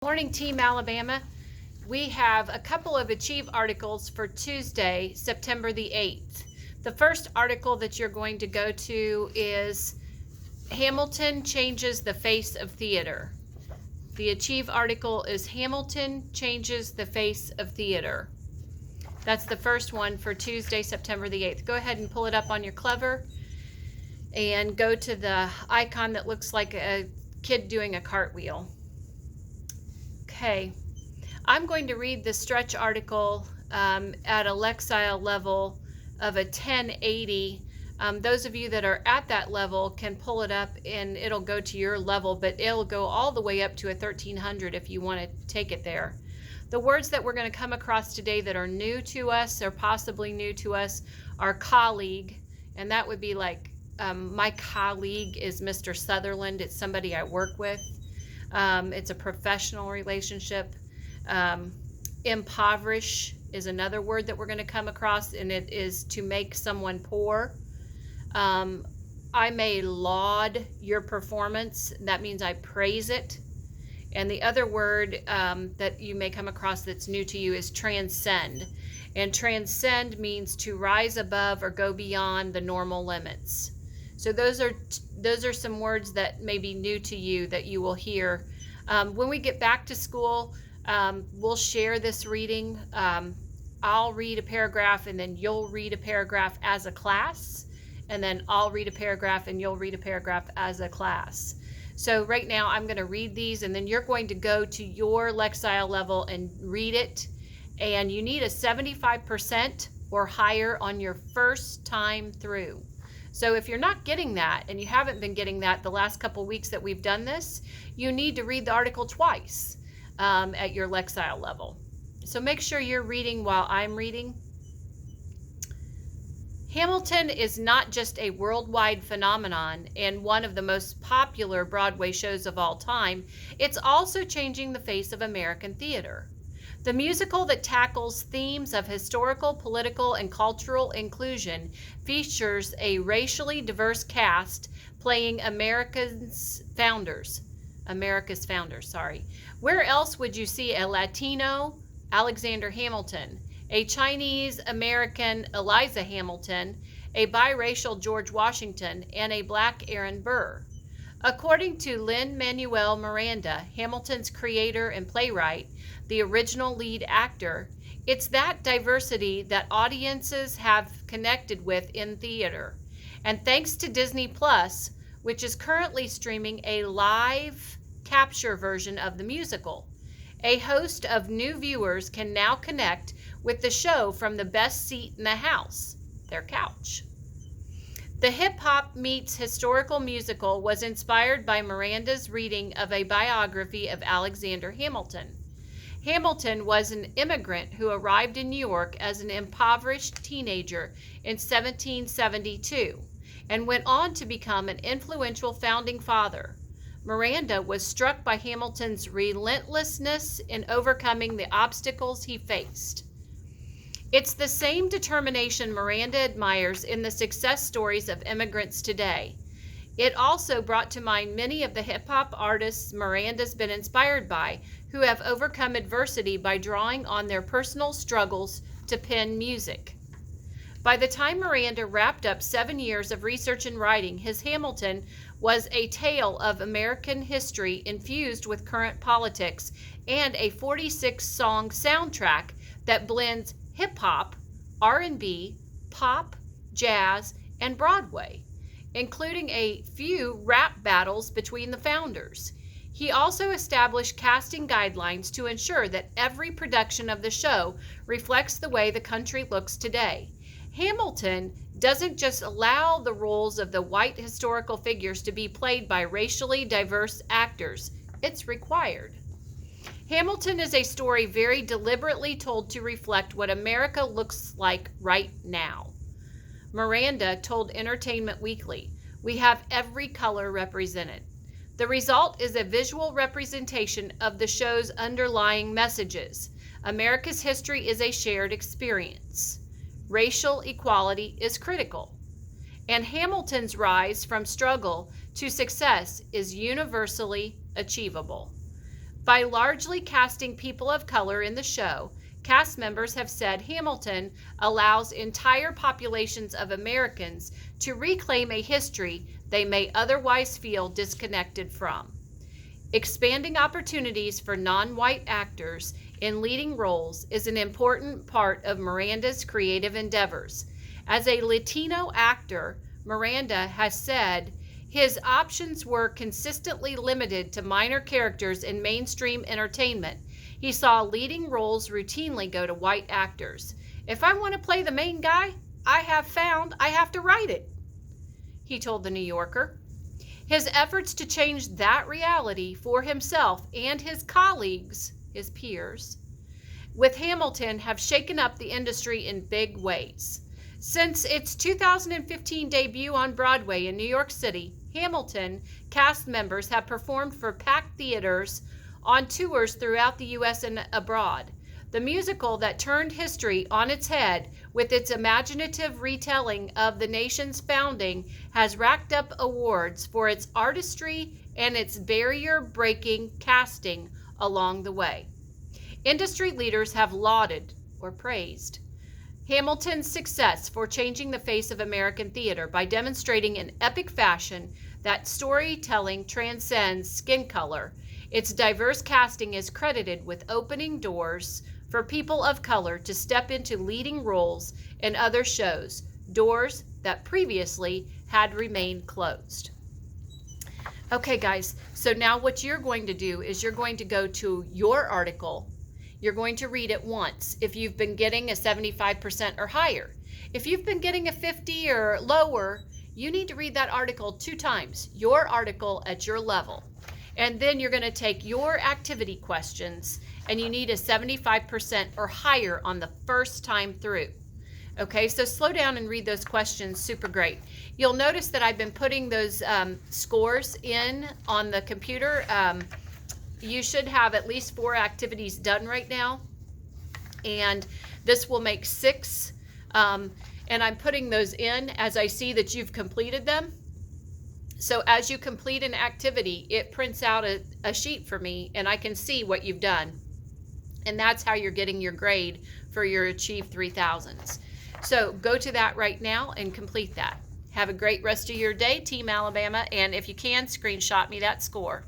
Morning, Team Alabama. We have a couple of Achieve articles for Tuesday, September the 8th. The first article that you're going to go to is Hamilton Changes the Face of Theater. The Achieve article is Hamilton Changes the Face of Theater. That's the first one for Tuesday, September the 8th. Go ahead and pull it up on your Clever and go to the icon that looks like a kid doing a cartwheel. Okay, I'm going to read the stretch article at a Lexile level of a 1080. Those of you that are at that level can pull it up and it'll go to your level, but it'll go all the way up to a 1300 if you want to take it there. The words that we're going to come across today that are new to us or possibly new to us are colleague, and that would be like my colleague is Mr. Sutherland. It's somebody I work with. It's a professional relationship. Impoverish is another word that we're going to come across, and it is to make someone poor. I may laud your performance. That means I praise it. And the other word that you may come across that's new to you is transcend. And transcend means to rise above or go beyond the normal limits. So those are some words that may be new to you that you will hear. When we get back to school, we'll share this reading. I'll read a paragraph and then you'll read a paragraph as a class. And then I'll read a paragraph and you'll read a paragraph as a class. So right now I'm going to read these and then you're going to go to your Lexile level and read it. And you need a 75% or higher on your first time through. So if you're not getting that, and you haven't been getting that the last couple weeks that we've done this, you need to read the article twice at your Lexile level. So make sure you're reading while I'm reading. Hamilton is not just a worldwide phenomenon and one of the most popular Broadway shows of all time, it's also changing the face of American theater. The musical that tackles themes of historical, political, and cultural inclusion features a racially diverse cast playing America's founders. Where else would you see a Latino Alexander Hamilton, a Chinese American Eliza Hamilton, a biracial George Washington, and a black Aaron Burr? According to Lin-Manuel Miranda, Hamilton's creator and playwright, the original lead actor, it's that diversity that audiences have connected with in theater. And thanks to Disney Plus, which is currently streaming a live capture version of the musical, a host of new viewers can now connect with the show from the best seat in the house, their couch. The hip-hop meets historical musical was inspired by Miranda's reading of a biography of Alexander Hamilton. Hamilton was an immigrant who arrived in New York as an impoverished teenager in 1772 and went on to become an influential founding father. Miranda was struck by Hamilton's relentlessness in overcoming the obstacles he faced. It's the same determination Miranda admires in the success stories of immigrants today. It also brought to mind many of the hip-hop artists Miranda's been inspired by, who have overcome adversity by drawing on their personal struggles to pen music. By the time Miranda wrapped up 7 years of research and writing, his Hamilton was a tale of American history infused with current politics and a 46-song soundtrack that blends hip-hop, R&B, pop, jazz, and Broadway, including a few rap battles between the founders. He also established casting guidelines to ensure that every production of the show reflects the way the country looks today. Hamilton doesn't just allow the roles of the white historical figures to be played by racially diverse actors, it's required. Hamilton is a story very deliberately told to reflect what America looks like right now. Miranda told Entertainment Weekly, "We have every color represented. The result is a visual representation of the show's underlying messages. America's history is a shared experience. Racial equality is critical. And Hamilton's rise from struggle to success is universally achievable." By largely casting people of color in the show, cast members have said Hamilton allows entire populations of Americans to reclaim a history they may otherwise feel disconnected from. Expanding opportunities for non-white actors in leading roles is an important part of Miranda's creative endeavors. As a Latino actor, Miranda has said his options were consistently limited to minor characters in mainstream entertainment. He saw leading roles routinely go to white actors. If I want to play the main guy, I have to write it, he told The New Yorker. His efforts to change that reality for himself and his colleagues, his peers, with Hamilton have shaken up the industry in big ways. Since its 2015 debut on Broadway in New York City, Hamilton cast members have performed for packed theaters on tours throughout the U.S. and abroad. The musical that turned history on its head with its imaginative retelling of the nation's founding has racked up awards for its artistry and its barrier-breaking casting along the way. Industry leaders have lauded or praised Hamilton's success for changing the face of American theater by demonstrating in epic fashion that storytelling transcends skin color. Its diverse casting is credited with opening doors for people of color to step into leading roles in other shows, doors that previously had remained closed. Okay, guys, so now what you're going to do is you're going to go to your article. You're going to read it once if you've been getting a 75% or higher. If you've been getting a 50 or lower, you need to read that article 2 times, your article at your level. And then you're going to take your activity questions, and you need a 75% or higher on the first time through. Okay, so slow down and read those questions. Super great. You'll notice that I've been putting those scores in on the computer. You should have at least 4 activities done right now, and this will make 6. And I'm putting those in as I see that you've completed them. So as you complete an activity, it prints out a sheet for me, and I can see what you've done. And that's how you're getting your grade for your Achieve3000s. So go to that right now and complete that. Have a great rest of your day, Team Alabama, and if you can, screenshot me that score.